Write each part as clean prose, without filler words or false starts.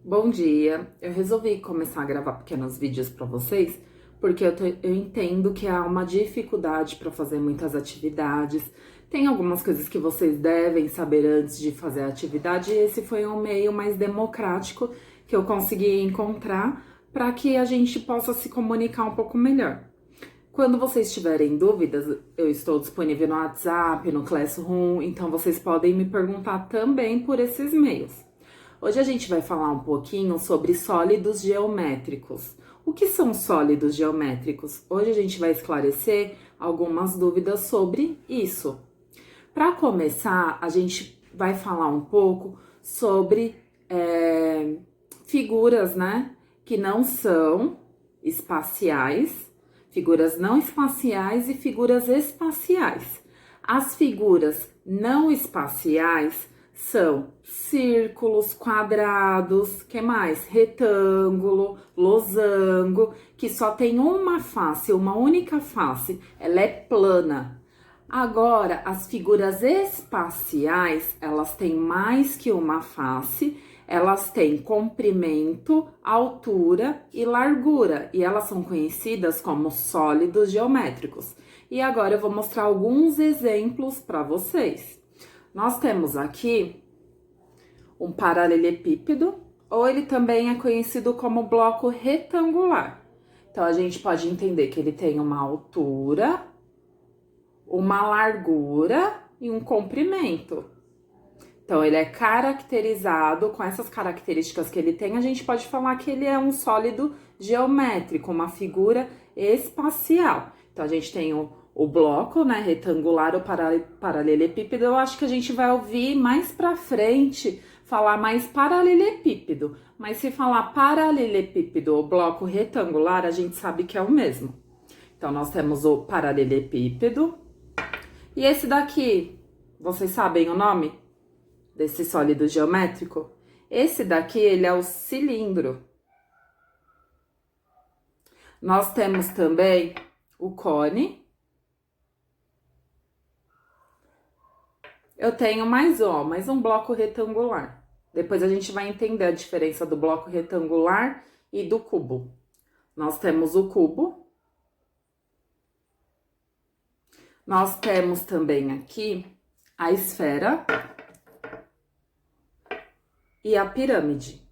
Bom dia, eu resolvi começar a gravar pequenos vídeos para vocês, porque eu entendo que há uma dificuldade para fazer muitas atividades. Tem algumas coisas que vocês devem saber antes de fazer a atividade, e esse foi um meio mais democrático que eu consegui encontrar para que a gente possa se comunicar um pouco melhor. Quando vocês tiverem dúvidas, eu estou disponível no WhatsApp, no Classroom, então vocês podem me perguntar também por esses meios. Hoje a gente vai falar um pouquinho sobre sólidos geométricos. O que são sólidos geométricos? Hoje a gente vai esclarecer algumas dúvidas sobre isso. Para começar, a gente vai falar um pouco sobre figuras, né? Que não são espaciais, figuras não espaciais e figuras espaciais. As figuras não espaciais são círculos, quadrados, que mais? Retângulo, losango, que só tem uma face, uma única face, ela é plana. Agora, as figuras espaciais, elas têm mais que uma face, elas têm comprimento, altura e largura, e elas são conhecidas como sólidos geométricos. E agora eu vou mostrar alguns exemplos para vocês. Nós temos aqui um paralelepípedo, ou ele também é conhecido como bloco retangular. Então, a gente pode entender que ele tem uma altura, uma largura e um comprimento. Então, ele é caracterizado com essas características que ele tem, a gente pode falar que ele é um sólido geométrico, uma figura espacial. Então, a gente tem o bloco, né, retangular, o paralelepípedo. Eu acho que a gente vai ouvir mais pra frente falar mais paralelepípedo, mas se falar paralelepípedo ou bloco retangular, a gente sabe que é o mesmo. Então, nós temos o paralelepípedo. E esse daqui, vocês sabem o nome desse sólido geométrico? Esse daqui, ele é o cilindro. Nós temos também o cone. Eu tenho mais um bloco retangular. Depois a gente vai entender a diferença do bloco retangular e do cubo. Nós temos o cubo. Nós temos também aqui a esfera e a pirâmide.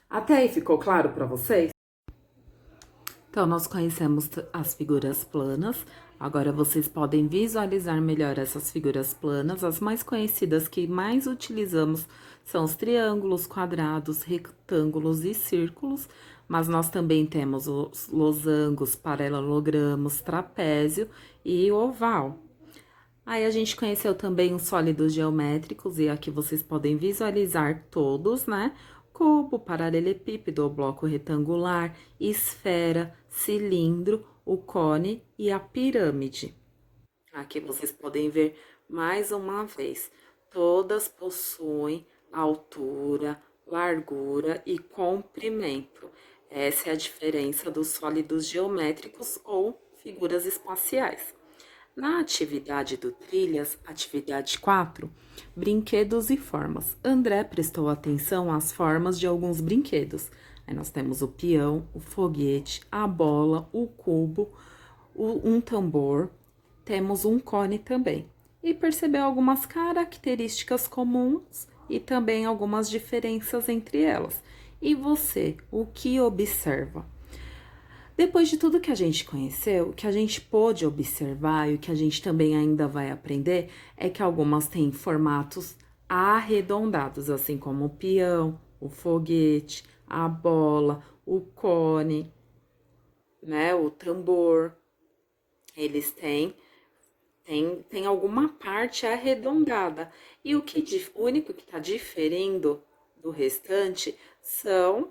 Até aí ficou claro para vocês? Então, nós conhecemos as figuras planas. Agora, vocês podem visualizar melhor essas figuras planas. As mais conhecidas que mais utilizamos são os triângulos, quadrados, retângulos e círculos. Mas nós também temos os losangos, paralelogramos, trapézio e oval. Aí, a gente conheceu também os sólidos geométricos, e aqui vocês podem visualizar todos, né? Cubo, paralelepípedo, bloco retangular, esfera, cilindro, o cone e a pirâmide. Aqui vocês podem ver mais uma vez, todas possuem altura, largura e comprimento. Essa é a diferença dos sólidos geométricos ou figuras espaciais. Na atividade do Trilhas, atividade 4, brinquedos e formas. André prestou atenção às formas de alguns brinquedos. Aí nós temos o peão, o foguete, a bola, o cubo, um tambor, temos um cone também. E percebeu algumas características comuns e também algumas diferenças entre elas. E você, o que observa? Depois de tudo que a gente conheceu, o que a gente pôde observar e o que a gente também ainda vai aprender é que algumas têm formatos arredondados, assim como o peão, o foguete, a bola, o cone, né, o tambor. Eles têm alguma parte arredondada. E o único que está diferindo do restante são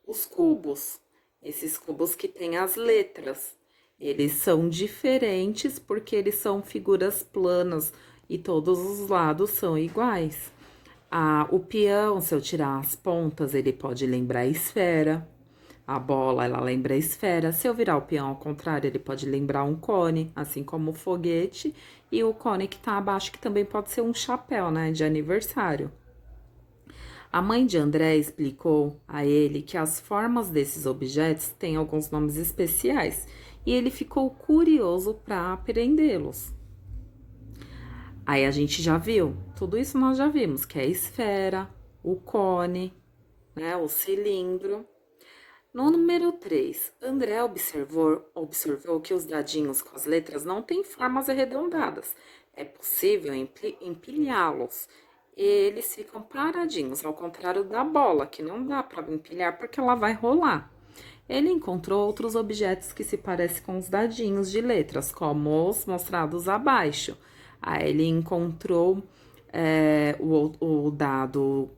os cubos. Esses cubos que têm as letras, eles são diferentes porque eles são figuras planas e todos os lados são iguais. O peão, se eu tirar as pontas, ele pode lembrar a esfera. A bola, ela lembra a esfera. Se eu virar o peão ao contrário, ele pode lembrar um cone, assim como o foguete. E o cone que tá abaixo, que também pode ser um chapéu, né, de aniversário. A mãe de André explicou a ele que as formas desses objetos têm alguns nomes especiais e ele ficou curioso para aprendê-los. Aí a gente já viu, tudo isso nós já vimos, que é a esfera, o cone, né, o cilindro. No número 3, André observou que os dadinhos com as letras não têm formas arredondadas. É possível empilhá-los. Eles ficam paradinhos, ao contrário da bola, que não dá para empilhar porque ela vai rolar. Ele encontrou outros objetos que se parecem com os dadinhos de letras, como os mostrados abaixo. Aí ele encontrou o dado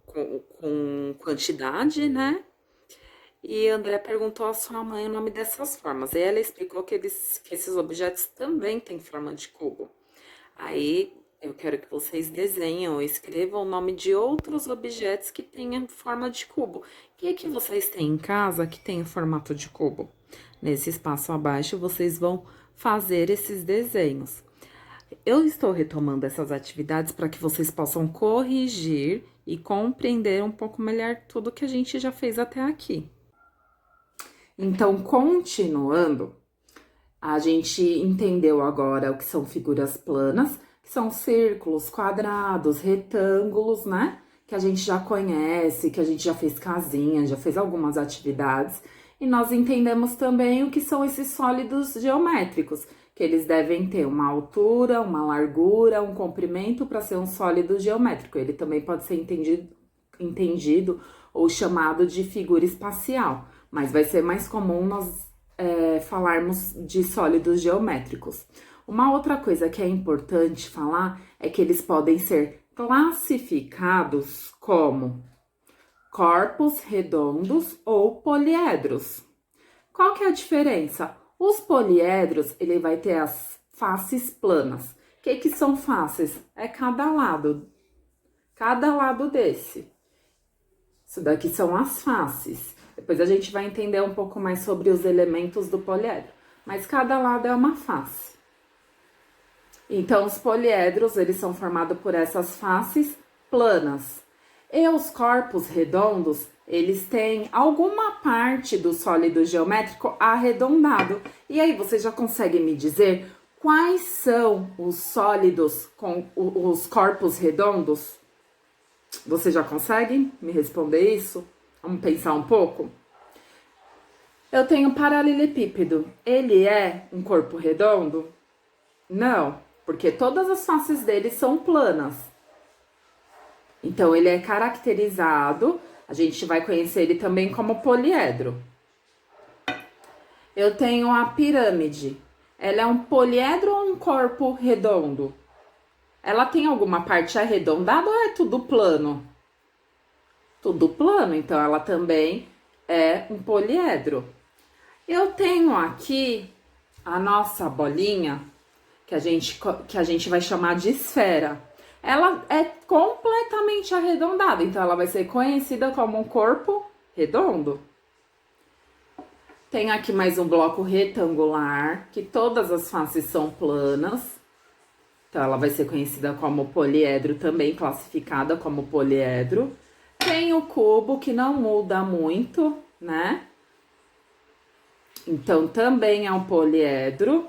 com quantidade, né? E André perguntou à sua mãe o nome dessas formas. E ela explicou que esses objetos também têm forma de cubo. Aí eu quero que vocês desenhem ou escrevam o nome de outros objetos que tenham forma de cubo. O que vocês têm em casa que tem formato de cubo? Nesse espaço abaixo, vocês vão fazer esses desenhos. Eu estou retomando essas atividades para que vocês possam corrigir e compreender um pouco melhor tudo que a gente já fez até aqui. Então, continuando, a gente entendeu agora o que são figuras planas, que são círculos, quadrados, retângulos, né? Que a gente já conhece, que a gente já fez casinha, já fez algumas atividades. E nós entendemos também o que são esses sólidos geométricos, que eles devem ter uma altura, uma largura, um comprimento para ser um sólido geométrico. Ele também pode ser entendido ou chamado de figura espacial, mas vai ser mais comum nós falarmos de sólidos geométricos. Uma outra coisa que é importante falar é que eles podem ser classificados como corpos redondos ou poliedros. Qual que é a diferença? Os poliedros, ele vai ter as faces planas. O que são faces? É cada lado desse. Isso daqui são as faces. Depois a gente vai entender um pouco mais sobre os elementos do poliedro. Mas cada lado é uma face. Então, os poliedros, eles são formados por essas faces planas. E os corpos redondos, eles têm alguma parte do sólido geométrico arredondado. E aí, você já consegue me dizer quais são os sólidos com os corpos redondos? Você já consegue me responder isso? Vamos pensar um pouco? Eu tenho paralelepípedo. Ele é um corpo redondo? Não, porque todas as faces dele são planas. Então, ele é caracterizado, a gente vai conhecer ele também como poliedro. Eu tenho a pirâmide. Ela é um poliedro ou um corpo redondo? Ela tem alguma parte arredondada ou é tudo plano? Tudo plano, então ela também é um poliedro. Eu tenho aqui a nossa bolinha, que a gente vai chamar de esfera. Ela é completamente arredondada, então ela vai ser conhecida como um corpo redondo. Tem aqui mais um bloco retangular, que todas as faces são planas. Então, ela vai ser conhecida como poliedro, também classificada como poliedro. Tem o cubo, que não muda muito, né? Então, também é um poliedro.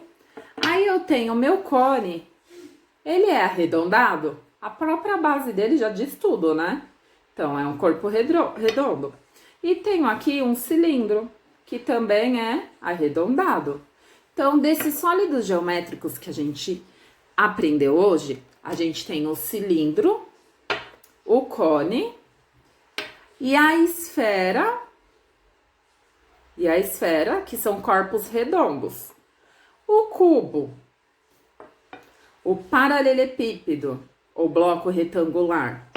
Aí, eu tenho o meu cone. Ele é arredondado? A própria base dele já diz tudo, né? Então, é um corpo redondo. E tenho aqui um cilindro, que também é arredondado. Então, desses sólidos geométricos que a gente aprendeu hoje, a gente tem o cilindro, o cone e a esfera, que são corpos redondos. O cubo, o paralelepípedo, ou bloco retangular,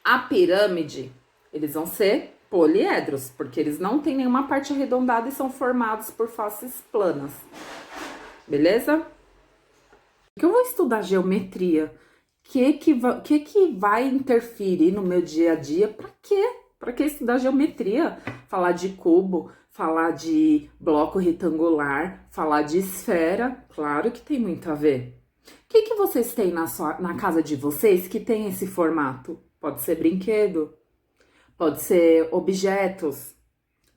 a pirâmide, eles vão ser poliedros, porque eles não têm nenhuma parte arredondada e são formados por faces planas. Beleza? Que eu vou estudar geometria. Que vai interferir no meu dia a dia? Para quê? Para que estudar geometria? Falar de cubo, falar de bloco retangular, falar de esfera, claro que tem muito a ver. O que vocês têm na casa de vocês que tem esse formato? Pode ser brinquedo, pode ser objetos,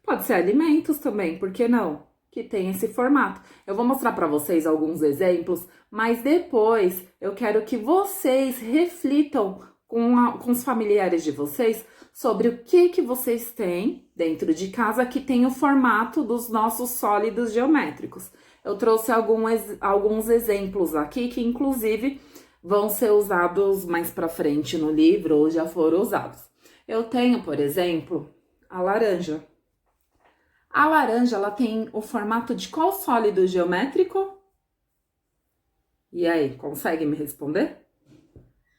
pode ser alimentos também, por que não? Que tem esse formato. Eu vou mostrar para vocês alguns exemplos, mas depois eu quero que vocês reflitam com os familiares de vocês sobre o que vocês têm dentro de casa que tem o formato dos nossos sólidos geométricos. Eu trouxe alguns exemplos aqui que, inclusive, vão ser usados mais para frente no livro ou já foram usados. Eu tenho, por exemplo, a laranja. A laranja, ela tem o formato de qual sólido geométrico? E aí, consegue me responder?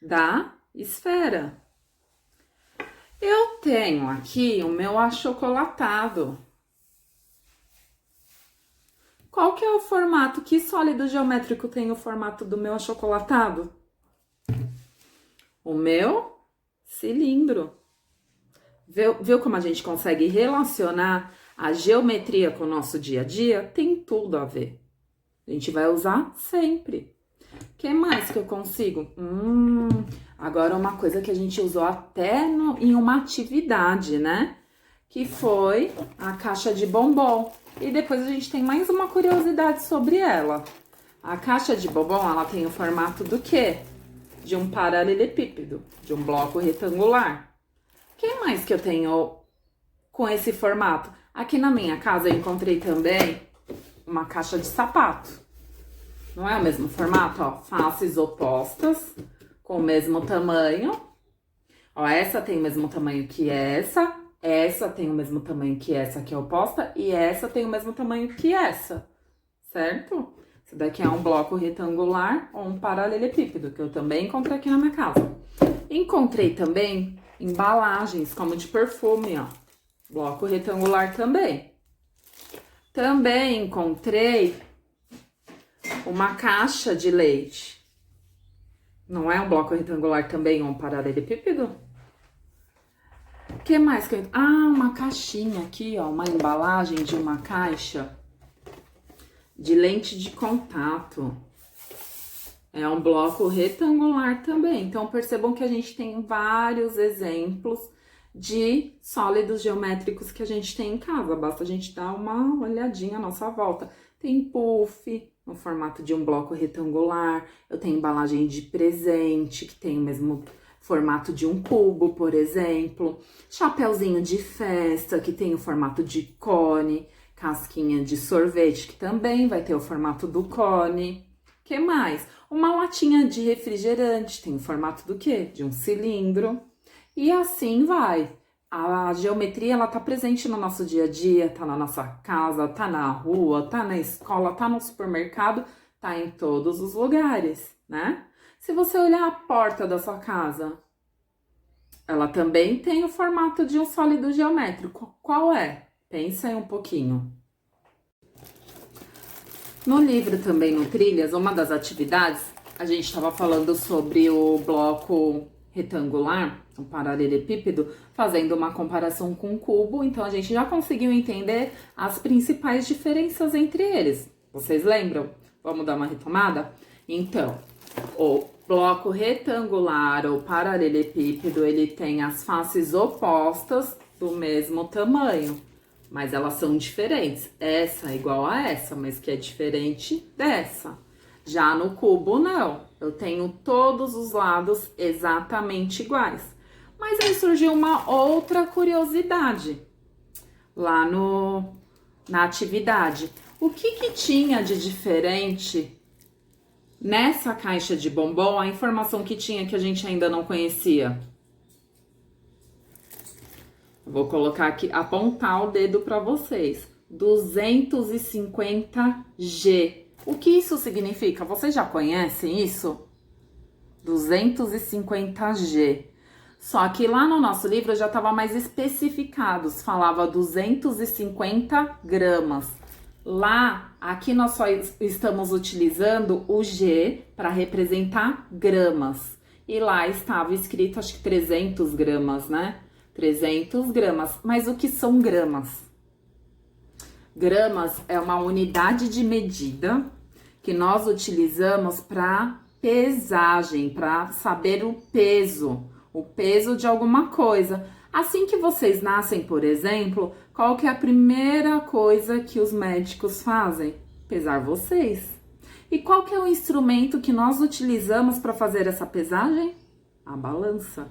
Da esfera. Eu tenho aqui o meu achocolatado. Qual que é o formato? Que sólido geométrico tem o formato do meu achocolatado? O meu cilindro. Viu como a gente consegue relacionar a geometria com o nosso dia a dia? Tem tudo a ver. A gente vai usar sempre. O que mais que eu consigo? Agora uma coisa que a gente usou até em uma atividade, né? Que foi a caixa de bombom. E depois a gente tem mais uma curiosidade sobre ela. A caixa de bombom, ela tem o formato do quê? De um paralelepípedo, de um bloco retangular. O que mais que eu tenho com esse formato? Aqui na minha casa eu encontrei também uma caixa de sapato. Não é o mesmo formato, ó, faces opostas, com o mesmo tamanho. Ó, essa tem o mesmo tamanho que essa tem o mesmo tamanho que essa que é oposta, e essa tem o mesmo tamanho que essa, certo? Esse daqui é um bloco retangular ou um paralelepípedo, que eu também encontrei aqui na minha casa. Encontrei também embalagens, como de perfume, ó, bloco retangular também. Também encontrei uma caixa de leite. Não é um bloco retangular também ou um paralelepípedo? O que mais que eu... uma caixinha aqui, ó, uma embalagem de uma caixa de lente de contato. É um bloco retangular também. Então, percebam que a gente tem vários exemplos de sólidos geométricos que a gente tem em casa. Basta a gente dar uma olhadinha à nossa volta. Tem puff no formato de um bloco retangular. Eu tenho embalagem de presente, que tem o mesmo formato de um cubo, por exemplo. Chapeuzinho de festa, que tem o formato de cone. Casquinha de sorvete, que também vai ter o formato do cone. O que mais? Uma latinha de refrigerante, tem o formato do quê? De um cilindro. E assim vai. A geometria, ela tá presente no nosso dia a dia, tá na nossa casa, tá na rua, tá na escola, tá no supermercado, tá em todos os lugares, né? Se você olhar a porta da sua casa, ela também tem o formato de um sólido geométrico. Qual é? Pensa aí um pouquinho. No livro também, no Trilhas, uma das atividades, a gente estava falando sobre o bloco retangular, um paralelepípedo, fazendo uma comparação com o cubo, então a gente já conseguiu entender as principais diferenças entre eles. Vocês lembram? Vamos dar uma retomada? Então, o bloco retangular ou paralelepípedo, ele tem as faces opostas do mesmo tamanho, mas elas são diferentes. Essa é igual a essa, mas que é diferente dessa. Já no cubo, não. Eu tenho todos os lados exatamente iguais. Mas aí surgiu uma outra curiosidade lá na atividade. O que tinha de diferente nessa caixa de bombom? A informação que tinha que a gente ainda não conhecia. Vou colocar aqui, apontar o dedo para vocês. 250G. O que isso significa? Vocês já conhecem isso? 250G. Só que lá no nosso livro já estava mais especificados. Falava 250 gramas. Lá, aqui nós só estamos utilizando o G para representar gramas. E lá estava escrito, acho que 300 gramas, né? 300 gramas. Mas o que são gramas? Gramas é uma unidade de medida que nós utilizamos para pesagem, para saber o peso de alguma coisa. Assim que vocês nascem, por exemplo, qual que é a primeira coisa que os médicos fazem? Pesar vocês. E qual que é o instrumento que nós utilizamos para fazer essa pesagem? A balança.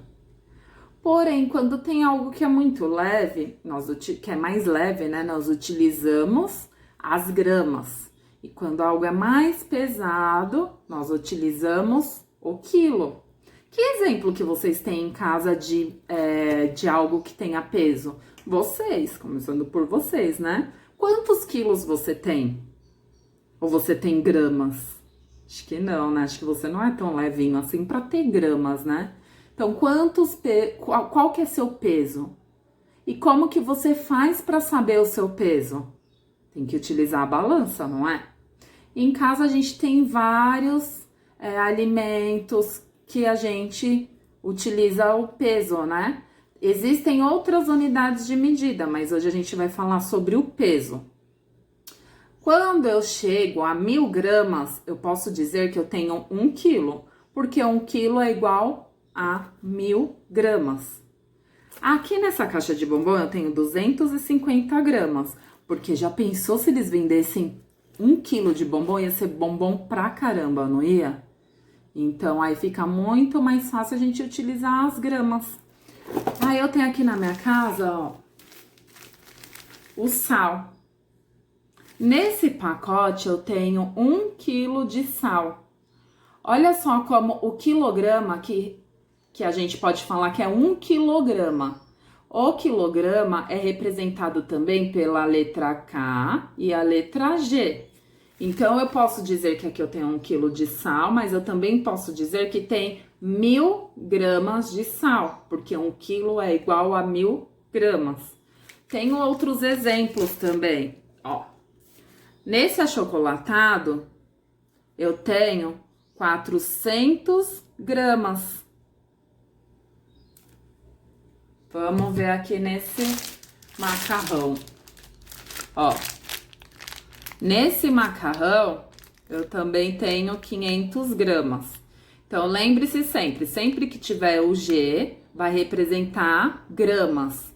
Porém, quando tem algo que é muito leve, que é mais leve, né? Nós utilizamos as gramas. E quando algo é mais pesado, nós utilizamos o quilo. Que exemplo que vocês têm em casa de algo que tenha peso? Vocês, começando por vocês, né? Quantos quilos você tem? Ou você tem gramas? Acho que não, né? Acho que você não é tão levinho assim para ter gramas, né? Então, qual que é seu peso? E como que você faz para saber o seu peso? Tem que utilizar a balança, não é? Em casa a gente tem vários alimentos que a gente utiliza o peso, né? Existem outras unidades de medida, mas hoje a gente vai falar sobre o peso. Quando eu chego a 1000 gramas, eu posso dizer que eu tenho 1 quilo, porque 1 quilo é igual a 1000 gramas. Aqui nessa caixa de bombom eu tenho 250 gramas, porque já pensou se eles vendessem 1 quilo de bombom? Ia ser bombom pra caramba, não ia? Então aí fica muito mais fácil a gente utilizar as gramas. Aí eu tenho aqui na minha casa, ó, o sal. Nesse pacote eu tenho 1 quilo de sal. Olha só como o quilograma que a gente pode falar que é 1 quilograma. O quilograma é representado também pela letra K e a letra G. Então, eu posso dizer que aqui eu tenho 1 quilo de sal, mas eu também posso dizer que tem 1000 gramas de sal, porque 1 quilo é igual a 1000 gramas. Tenho outros exemplos também, ó. Nesse achocolatado, eu tenho 400 gramas. Vamos ver aqui nesse macarrão. Ó, nesse macarrão, eu também tenho 500 gramas. Então, lembre-se sempre que tiver o G, vai representar gramas.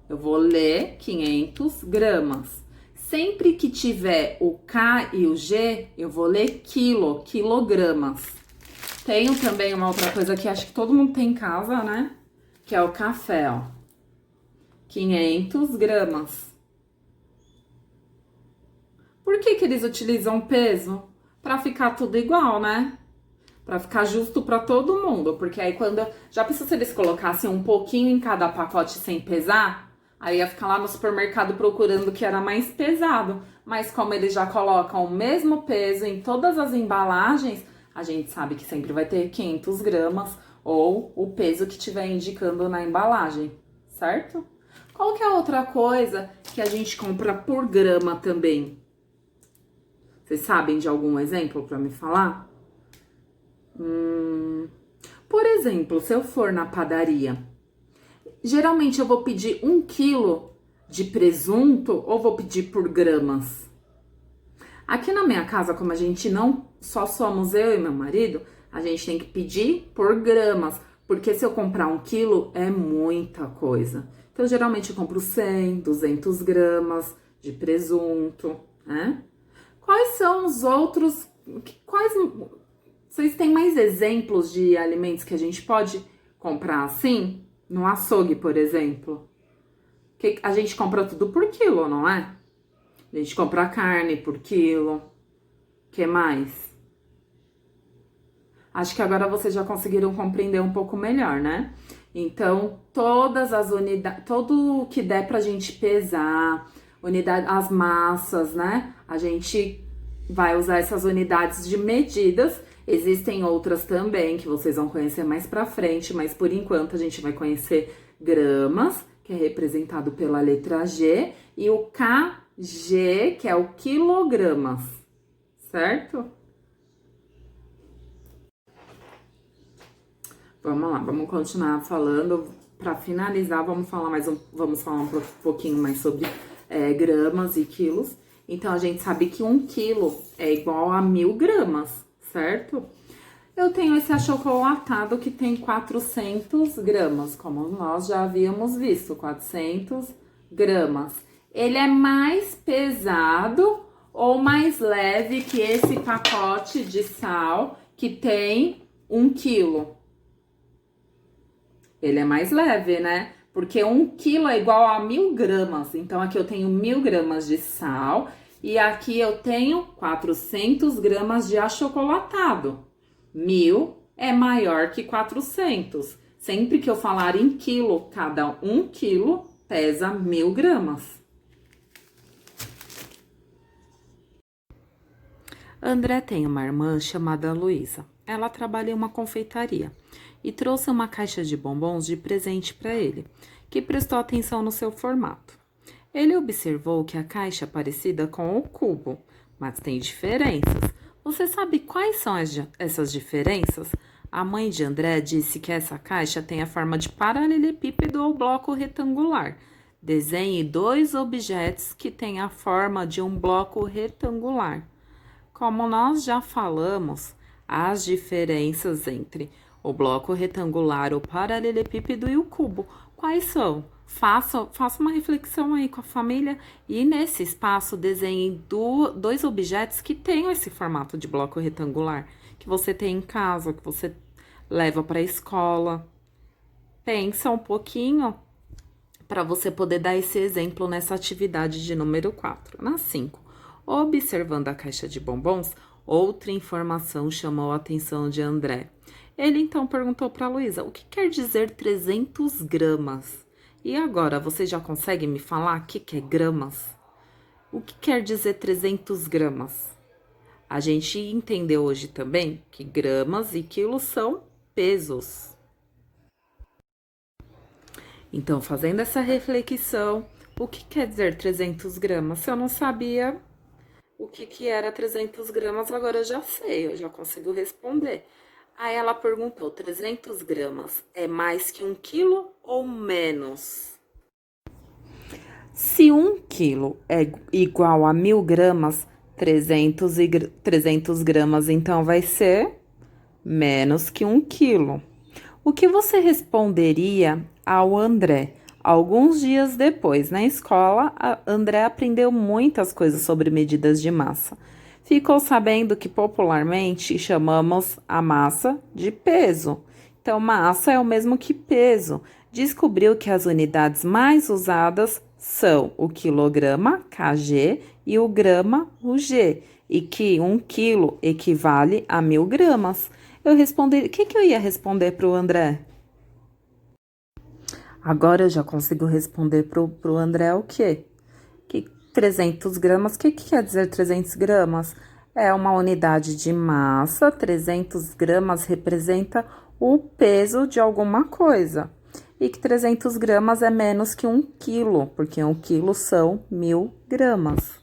Eu vou ler 500 gramas. Sempre que tiver o K e o G, eu vou ler quilogramas. Tenho também uma outra coisa que acho que todo mundo tem em casa, né? Que é o café, ó. 500 gramas. Por que eles utilizam peso? Pra ficar tudo igual, né? Pra ficar justo pra todo mundo. Porque aí quando... Já pensou se eles colocassem um pouquinho em cada pacote sem pesar? Aí ia ficar lá no supermercado procurando o que era mais pesado. Mas como eles já colocam o mesmo peso em todas as embalagens, a gente sabe que sempre vai ter 500 gramas ou o peso que estiver indicando na embalagem, certo? Qual que é outra coisa que a gente compra por grama também? Vocês sabem de algum exemplo para me falar? Por exemplo, se eu for na padaria, geralmente eu vou pedir 1 quilo de presunto ou vou pedir por gramas? Aqui na minha casa, como a gente não só somos eu e meu marido, a gente tem que pedir por gramas, porque se eu comprar 1 quilo é muita coisa. Então, geralmente eu compro 100, 200 gramas de presunto, né? Quais são os outros... Vocês têm mais exemplos de alimentos que a gente pode comprar assim? No açougue, por exemplo. Que a gente compra tudo por quilo, não é? A gente compra carne por quilo. O que mais? Acho que agora vocês já conseguiram compreender um pouco melhor, né? Então, todas as unidades, tudo que der pra gente pesar, as massas, né? A gente vai usar essas unidades de medidas. Existem outras também que vocês vão conhecer mais pra frente, mas por enquanto a gente vai conhecer gramas, que é representado pela letra G, e o KG, que é o quilogramas, certo? Vamos lá, vamos continuar falando. Para finalizar, vamos falar um pouquinho mais sobre gramas e quilos. Então, a gente sabe que 1 quilo é igual a 1000 gramas, certo? Eu tenho esse achocolatado que tem 400 gramas, como nós já havíamos visto, 400 gramas. Ele é mais pesado ou mais leve que esse pacote de sal que tem 1 quilo? Ele é mais leve, né? Porque 1 quilo é igual a 1000 gramas. Então, aqui eu tenho 1000 gramas de sal e aqui eu tenho 400 gramas de achocolatado. 1000 é maior que 400. Sempre que eu falar em quilo, cada 1 quilo pesa 1000 gramas. André tem uma irmã chamada Luísa. Ela trabalha em uma confeitaria e trouxe uma caixa de bombons de presente para ele, que prestou atenção no seu formato. Ele observou que a caixa é parecida com o cubo, mas tem diferenças. Você sabe quais são essas diferenças? A mãe de André disse que essa caixa tem a forma de paralelepípedo ou bloco retangular. Desenhe 2 objetos que têm a forma de um bloco retangular. Como nós já falamos, as diferenças entre o bloco retangular, o paralelepípedo e o cubo, quais são? Faça uma reflexão aí com a família e nesse espaço desenhe 2 objetos que tenham esse formato de bloco retangular, que você tem em casa, que você leva para a escola. Pensa um pouquinho para você poder dar esse exemplo nessa atividade de número 4. Na 5, observando a caixa de bombons, outra informação chamou a atenção de André. Ele então perguntou para Luísa, o que quer dizer 300 gramas? E agora, você já consegue me falar o que é gramas? O que quer dizer 300 gramas? A gente entendeu hoje também que gramas e quilos são pesos. Então, fazendo essa reflexão, o que quer dizer 300 gramas? Se eu não sabia o que era 300 gramas, agora eu já sei, eu já consigo responder. Aí ela perguntou, 300 gramas é mais que 1 quilo ou menos? Se 1 quilo é igual a 1000 gramas, 300 gramas então vai ser menos que 1 quilo. O que você responderia ao André? Alguns dias depois, na escola, André aprendeu muitas coisas sobre medidas de massa. Ficou sabendo que popularmente chamamos a massa de peso. Então, massa é o mesmo que peso. Descobriu que as unidades mais usadas são o quilograma, kg, e o grama, o g, e que 1 quilo equivale a 1000 gramas. Eu respondi, o que eu ia responder para o André? Agora eu já consigo responder pro André o quê? Que 300 gramas, o que quer dizer 300 gramas? É uma unidade de massa, 300 gramas representa o peso de alguma coisa. E que 300 gramas é menos que 1 quilo, porque 1 quilo são 1000 gramas.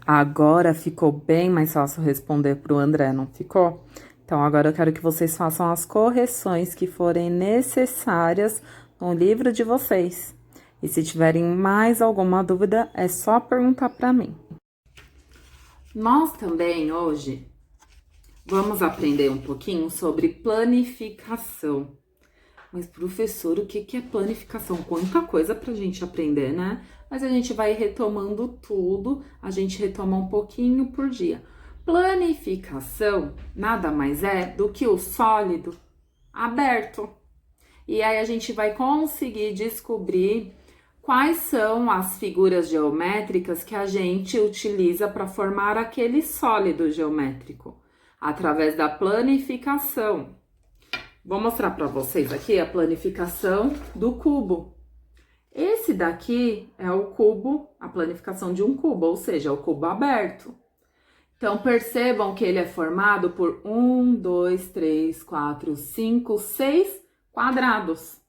Agora ficou bem mais fácil responder pro André, não ficou? Então, agora eu quero que vocês façam as correções que forem necessárias no livro de vocês. E se tiverem mais alguma dúvida, é só perguntar para mim. Nós também, hoje, vamos aprender um pouquinho sobre planificação. Mas, professor, o que é planificação? Quanta coisa pra gente aprender, né? Mas a gente vai retomando tudo, a gente retoma um pouquinho por dia. Planificação nada mais é do que o sólido aberto. E aí a gente vai conseguir descobrir quais são as figuras geométricas que a gente utiliza para formar aquele sólido geométrico, através da planificação. Vou mostrar para vocês aqui a planificação do cubo. Esse daqui é o cubo, a planificação de um cubo, ou seja, o cubo aberto. Então, percebam que ele é formado por 1, 2, 3, 4, 5, 6 quadrados.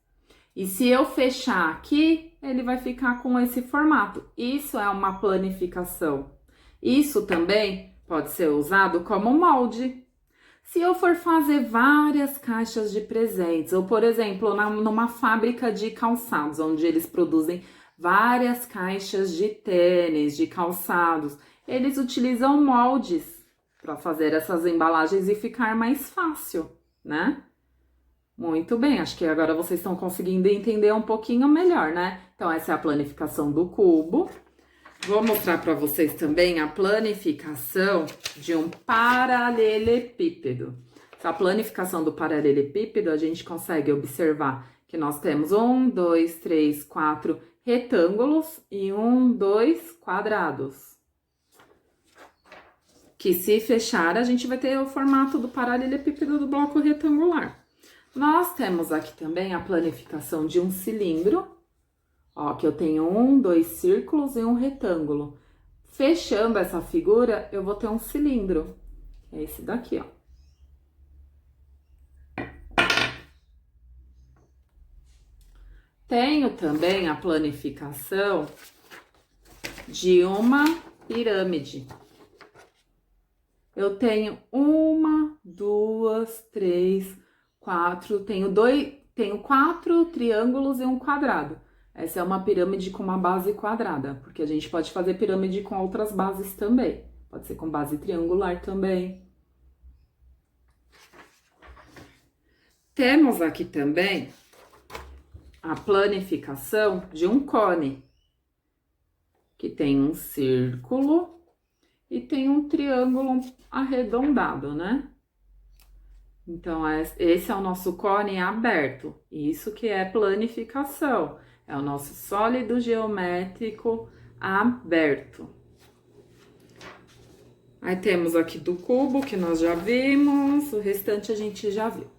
E se eu fechar aqui, ele vai ficar com esse formato. Isso é uma planificação. Isso também pode ser usado como molde. Se eu for fazer várias caixas de presentes, ou por exemplo, numa fábrica de calçados, onde eles produzem várias caixas de tênis, de calçados, eles utilizam moldes. para fazer essas embalagens e ficar mais fácil, né? Muito bem, acho que agora vocês estão conseguindo entender um pouquinho melhor, né? Então, essa é a planificação do cubo. Vou mostrar para vocês também a planificação de um paralelepípedo. Essa planificação do paralelepípedo, a gente consegue observar que nós temos 1, 2, 3, 4 retângulos e 1, 2 quadrados. Que se fechar, a gente vai ter o formato do paralelepípedo do bloco retangular. Nós temos aqui também a planificação de um cilindro. Ó, que eu tenho 1, 2 círculos e um retângulo. Fechando essa figura, eu vou ter um cilindro. É esse daqui, ó. Tenho também a planificação de uma pirâmide. Eu tenho 1, 2, 3, 4, tenho 4 triângulos e um quadrado. Essa é uma pirâmide com uma base quadrada, porque a gente pode fazer pirâmide com outras bases também. Pode ser com base triangular também. Temos aqui também a planificação de um cone, que tem um círculo e tem um triângulo arredondado, né? Então, esse é o nosso cone aberto. Isso que é planificação. É o nosso sólido geométrico aberto. Aí temos aqui do cubo, que nós já vimos. O restante a gente já viu.